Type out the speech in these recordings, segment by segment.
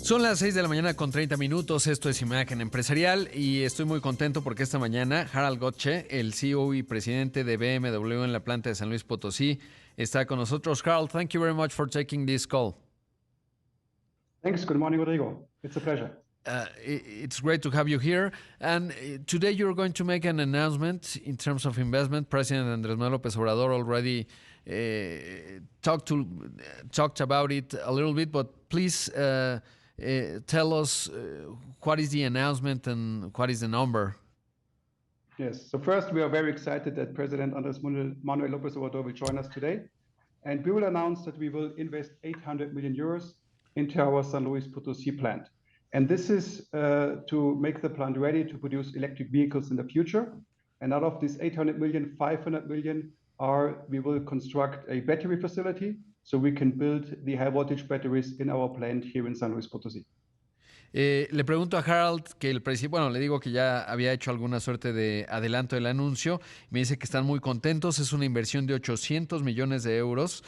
Son las 6 de la mañana con 30 minutos, esto es Imagen Empresarial y estoy muy contento porque esta mañana Harald Gottsche, el CEO y presidente de BMW en la planta de San Luis Potosí, está con nosotros. Harald, thank you very much for taking this call. Thanks. Good morning, Rodrigo. It's a pleasure. It's great to have you here. And today you're going to make an announcement in terms of investment. President Andrés Manuel López Obrador already talked about it a little bit, but please tell us what is the announcement and what is the number? Yes. So first, we are very excited that President Andrés Manuel López Obrador will join us today. And we will announce that we will invest 800 million euros into our San Luis Potosí plant. And this is to make the plant ready to produce electric vehicles in the future. And out of this 800 million, 500 million we will construct a battery facility so we can build the high voltage batteries in our plant here in San Luis Potosí. Le pregunto a Harald que el presidente, bueno, le digo que ya había hecho alguna suerte de adelanto del anuncio. Me dice que están muy contentos. Es una inversión de 800 millones de euros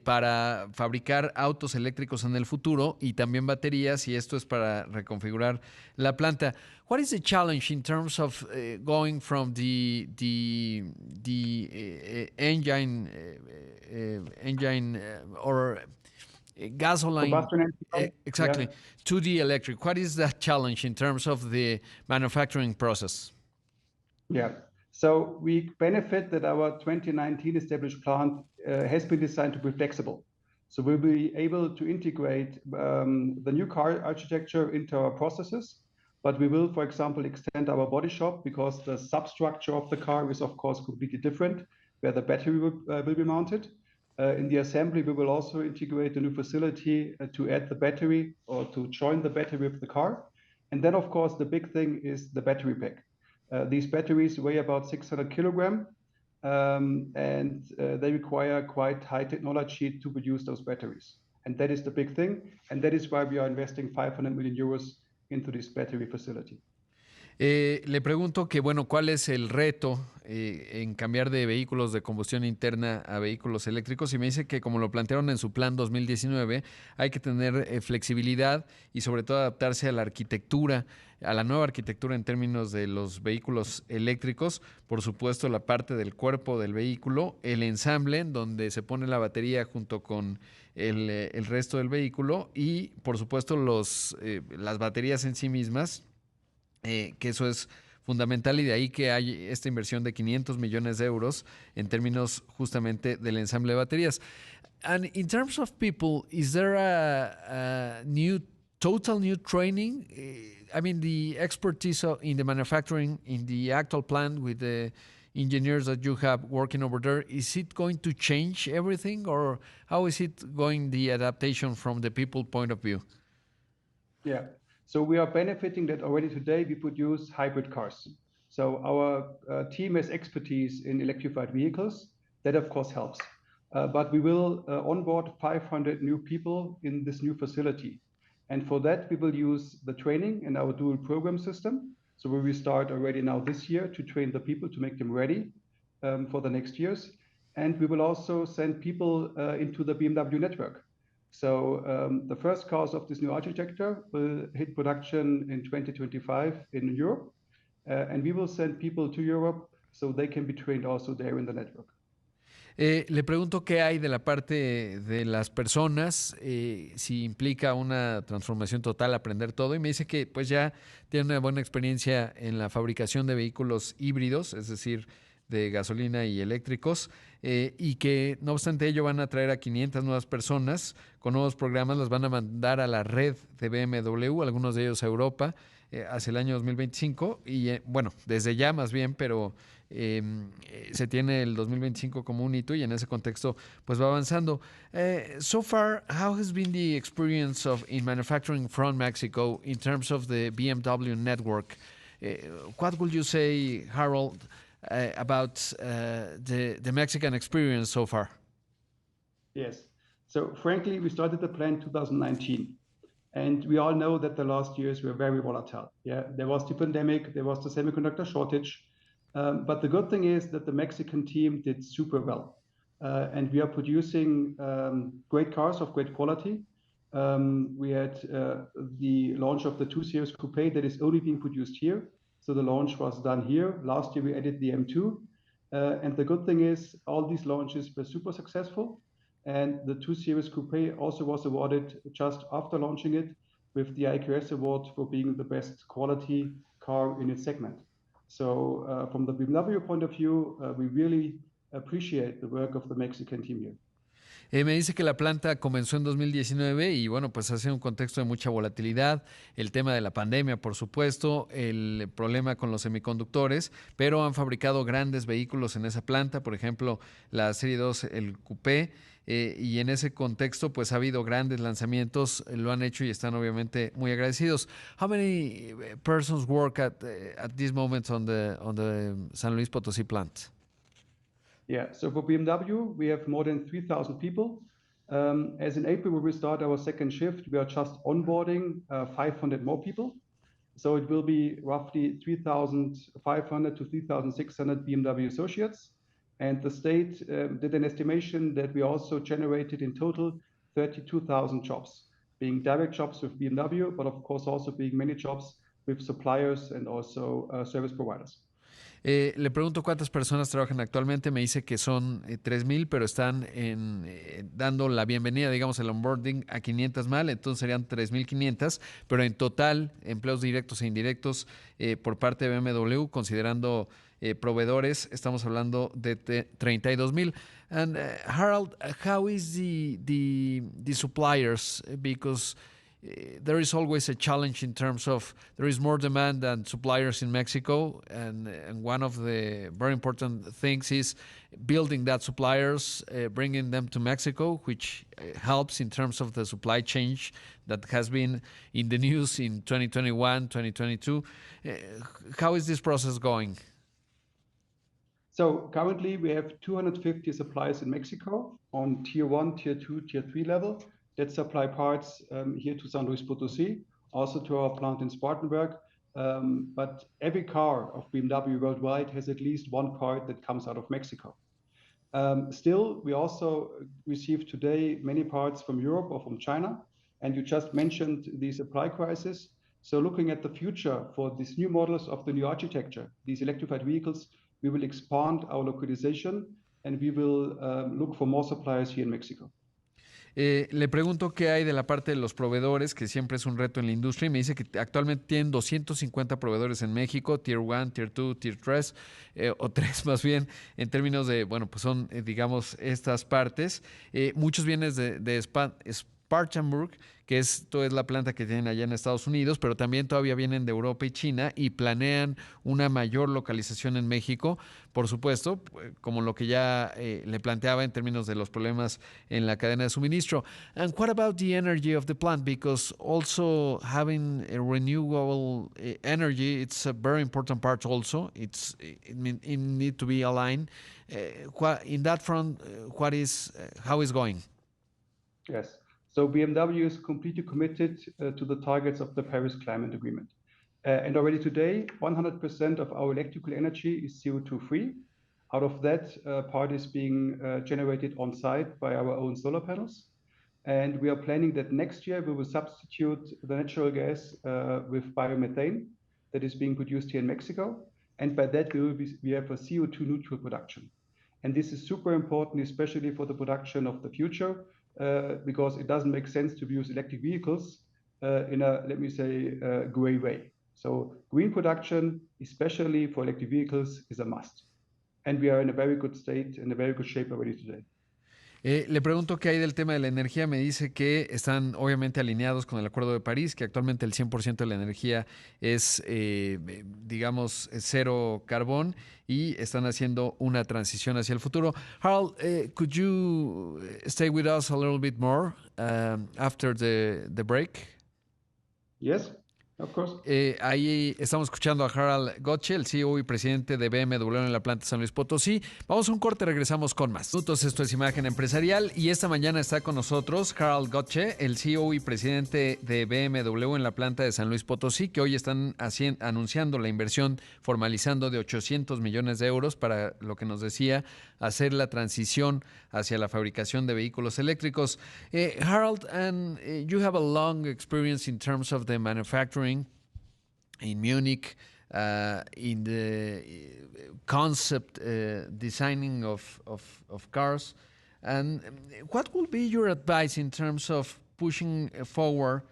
para fabricar autos eléctricos en el futuro y también baterías, y esto es para reconfigurar la planta. What is the challenge in terms of going from the engine or gasoline, exactly, yeah, to the electric? What is that challenge in terms of the manufacturing process? Yeah, so we benefit that our 2019 established plant has been designed to be flexible. So we'll be able to integrate the new car architecture into our processes, but we will, for example, extend our body shop because the substructure of the car is, of course, completely different, where the battery will be mounted. In the assembly, we will also integrate a new facility to add the battery or to join the battery with the car. And then, of course, the big thing is the battery pack. These batteries weigh about 600 kilograms, and they require quite high technology to produce those batteries. And that is the big thing. And that is why we are investing 500 million euros into this battery facility. Le pregunto que, bueno, ¿cuál es el reto en cambiar de vehículos de combustión interna a vehículos eléctricos? Y me dice que, como lo plantearon en su plan 2019, hay que tener flexibilidad y sobre todo adaptarse a la arquitectura, a la nueva arquitectura en términos de los vehículos eléctricos. Por supuesto, la parte del cuerpo del vehículo, el ensamble, en donde se pone la batería junto con el resto del vehículo y, por supuesto, las baterías en sí mismas, que eso es fundamental, y de ahí que hay esta inversión de 500 millones de euros en términos justamente del ensamble de baterías. And in terms of people, is there a total new training? I mean, the expertise in the manufacturing in the actual plant with the engineers that you have working over there, is it going to change everything, or how is it going, the adaptation from the people point of view? Yeah. So we are benefiting that already today we produce hybrid cars. So our team has expertise in electrified vehicles. That, of course, helps. But we will onboard 500 new people in this new facility. And for that, we will use the training in our dual program system. So we will start already now this year to train the people to make them ready for the next years. And we will also send people into the BMW network. So the first cars of this new architecture will hit production in 2025 in Europe, and we will send people to Europe so they can be trained also there in the network. Le pregunto qué hay de la parte de las personas, si implica una transformación total, aprender todo, y me dice que pues ya tiene una buena experiencia en la fabricación de vehículos híbridos, es decir, de gasolina y eléctricos, y que no obstante ello van a traer a 500 nuevas personas con nuevos programas, las van a mandar a la red de BMW, algunos de ellos a Europa, hacia el año 2025, y bueno, desde ya más bien, pero se tiene el 2025 como un hito y en ese contexto pues va avanzando. So far, how has been the experience in manufacturing from Mexico in terms of the BMW network? What would you say, Harold, about the Mexican experience so far? Yes. So frankly, we started the plan in 2019. And we all know that the last years were very volatile. Yeah, there was the pandemic, there was the semiconductor shortage. But the good thing is that the Mexican team did super well. And we are producing great cars of great quality. We had the launch of the 2 Series Coupe that is only being produced here. So the launch was done here. Last year we added the M2. And the good thing is all these launches were super successful. And the 2 Series Coupe also was awarded just after launching it with the IQS award for being the best quality car in its segment. So from the BMW point of view, we really appreciate the work of the Mexican team here. Me dice que la planta comenzó en 2019 y bueno, pues ha sido un contexto de mucha volatilidad, el tema de la pandemia, por supuesto, el problema con los semiconductores, pero han fabricado grandes vehículos en esa planta, por ejemplo, la Serie 2, el Coupé, y en ese contexto pues ha habido grandes lanzamientos, lo han hecho y están obviamente muy agradecidos. How many persons work at this moment on the San Luis Potosí plant? Yeah, so for BMW, we have more than 3,000 people. As in April, when we start our second shift, we are just onboarding 500 more people. So it will be roughly 3,500 to 3,600 BMW associates. And the state did an estimation that we also generated in total 32,000 jobs, being direct jobs with BMW, but of course also being many jobs with suppliers and also service providers. Le pregunto cuántas personas trabajan actualmente. Me dice que son 3,000, pero están dando la bienvenida, digamos, el onboarding a 500 más, entonces serían 3,500, pero en total, empleos directos e indirectos por parte de BMW, considerando proveedores, estamos hablando de 32,000. And Harald, how is the suppliers? Because there is always a challenge in terms of there is more demand than suppliers in Mexico, and one of the very important things is building that suppliers, bringing them to Mexico, which helps in terms of the supply chain that has been in the news in 2021, 2022. How is this process going? So currently we have 250 suppliers in Mexico on tier 1, tier 2, tier 3 level that supply parts here to San Luis Potosí, also to our plant in Spartanburg. But every car of BMW worldwide has at least one part that comes out of Mexico. Still, we also receive today many parts from Europe or from China. And you just mentioned the supply crisis. So looking at the future for these new models of the new architecture, these electrified vehicles, we will expand our localization and we will look for more suppliers here in Mexico. Le pregunto qué hay de la parte de los proveedores, que siempre es un reto en la industria, y me dice que actualmente tienen 250 proveedores en México, Tier 1, Tier 2, Tier 3, o 3 más bien, en términos de, bueno, pues son, digamos, estas partes. Muchos vienen de Spartanburg, que esto es la planta que tienen allá en Estados Unidos, pero también todavía vienen de Europa y China y planean una mayor localización en México, por supuesto, como lo que ya le planteaba en términos de los problemas en la cadena de suministro. And what about the energy of the plant? Because also having a renewable energy, it's a very important part also. It need to be aligned. In that front, how is going? Yes. So BMW is completely committed to the targets of the Paris Climate Agreement. And already today, 100% of our electrical energy is CO2 free. Out of that, part is being generated on site by our own solar panels. And we are planning that next year we will substitute the natural gas with biomethane that is being produced here in Mexico. And by that, we have a CO2 neutral production. And this is super important, especially for the production of the future, because it doesn't make sense to use electric vehicles in a, let me say, gray way. So green production, especially for electric vehicles, is a must. And we are in a very good state and a very good shape already today. Le pregunto qué hay del tema de la energía. Me dice que están obviamente alineados con el Acuerdo de París, que actualmente el 100% de la energía es, digamos, cero carbón y están haciendo una transición hacia el futuro. Harald, could you stay with us a little bit more after the break? Yes. Of course. Ahí estamos escuchando a Harald Gottsche, el CEO y presidente de BMW en la planta San Luis Potosí. Vamos a un corte, regresamos con más. Esto es Imagen Empresarial y esta mañana está con nosotros Harald Gottsche, el CEO y presidente de BMW en la planta de San Luis Potosí, que hoy están anunciando la inversión, formalizando de 800 millones de euros para lo que nos decía, hacer la transición hacia la fabricación de vehículos eléctricos. Harald, and you have a long experience in terms of the manufacturing in Munich, in the concept designing of cars. And what will be your advice in terms of pushing forward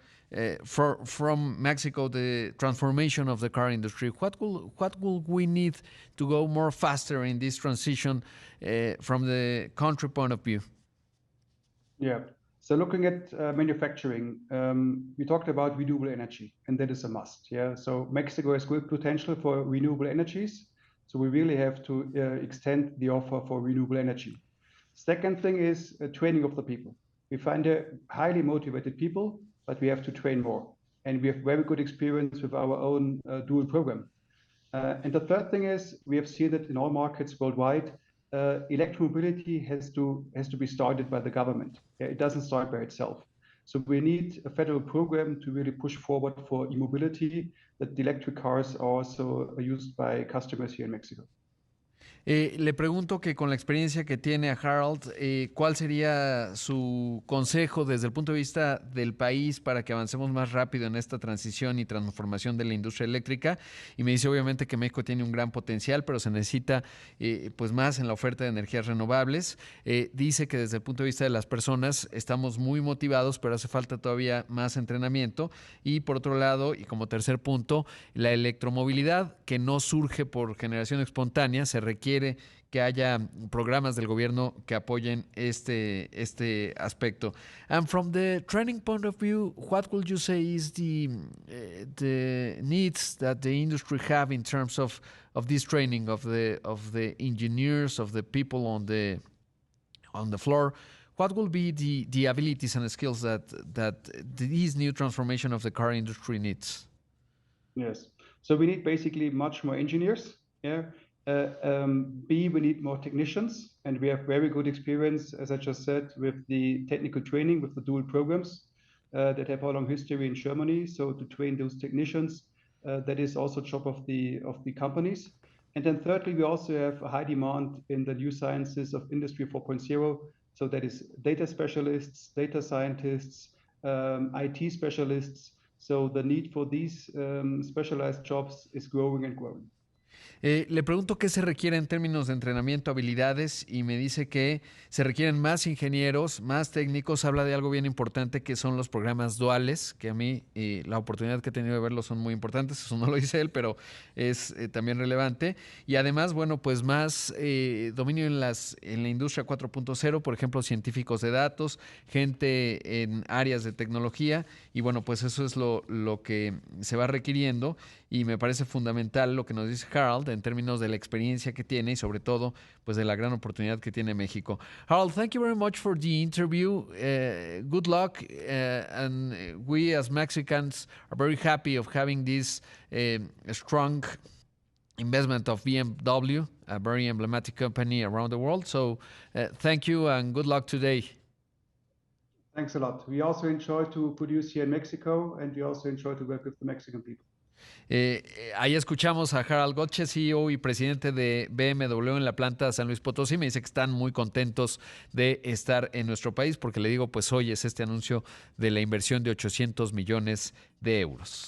from Mexico the transformation of the car industry? What will we need to go more faster in this transition from the country point of view? Yeah. So looking at manufacturing, we talked about renewable energy, and that is a must. Yeah. So Mexico has great potential for renewable energies. So we really have to extend the offer for renewable energy. Second thing is training of the people. We find highly motivated people, but we have to train more. And we have very good experience with our own dual program. And the third thing is we have seen that in all markets worldwide, electromobility has to be started by the government. It doesn't start by itself. So we need a federal program to really push forward for e-mobility, that the electric cars are also used by customers here in Mexico. Le pregunto que con la experiencia que tiene a Harald, ¿cuál sería su consejo desde el punto de vista del país para que avancemos más rápido en esta transición y transformación de la industria eléctrica? Y me dice obviamente que México tiene un gran potencial, pero se necesita pues más en la oferta de energías renovables. Dice que desde el punto de vista de las personas estamos muy motivados, pero hace falta todavía más entrenamiento. Y por otro lado, y como tercer punto, la electromovilidad, que no surge por generación espontánea, se requiere que haya programas del gobierno que apoyen este aspecto. And from the training point of view, what would you say is the needs that the industry have in terms of this training of the engineers, of the people on the floor? What will be the abilities and skills that this new transformation of the car industry needs? Yes. So we need basically much more engineers. Yeah. B, we need more technicians, and we have very good experience, as I just said, with the technical training, with the dual programs that have a long history in Germany. So to train those technicians, that is also job of the companies. And then thirdly, we also have a high demand in the new sciences of Industry 4.0. So that is data specialists, data scientists, IT specialists. So the need for these specialized jobs is growing and growing. Le pregunto qué se requiere en términos de entrenamiento, habilidades, y me dice que se requieren más ingenieros, más técnicos. Habla de algo bien importante que son los programas duales, que a mí la oportunidad que he tenido de verlos son muy importantes. Eso no lo dice él, pero es también relevante. Y además, bueno, pues más dominio en la industria 4.0, por ejemplo, científicos de datos, gente en áreas de tecnología. Y bueno, pues eso es lo que se va requiriendo. Y me parece fundamental lo que nos dice Harald en términos de la experiencia que tiene y sobre todo pues de la gran oportunidad que tiene México. Harald, thank you very much for the interview. Good luck, and we as Mexicans are very happy of having this strong investment of BMW, a very emblematic company around the world. So thank you and good luck today. Thanks a lot. We also enjoy to produce here in Mexico, and we also enjoy to work with the Mexican people. Ahí escuchamos a Harald Gottsche, CEO y presidente de BMW en la planta San Luis Potosí. Me dice que están muy contentos de estar en nuestro país porque le digo, pues hoy es este anuncio de la inversión de 800 millones de euros.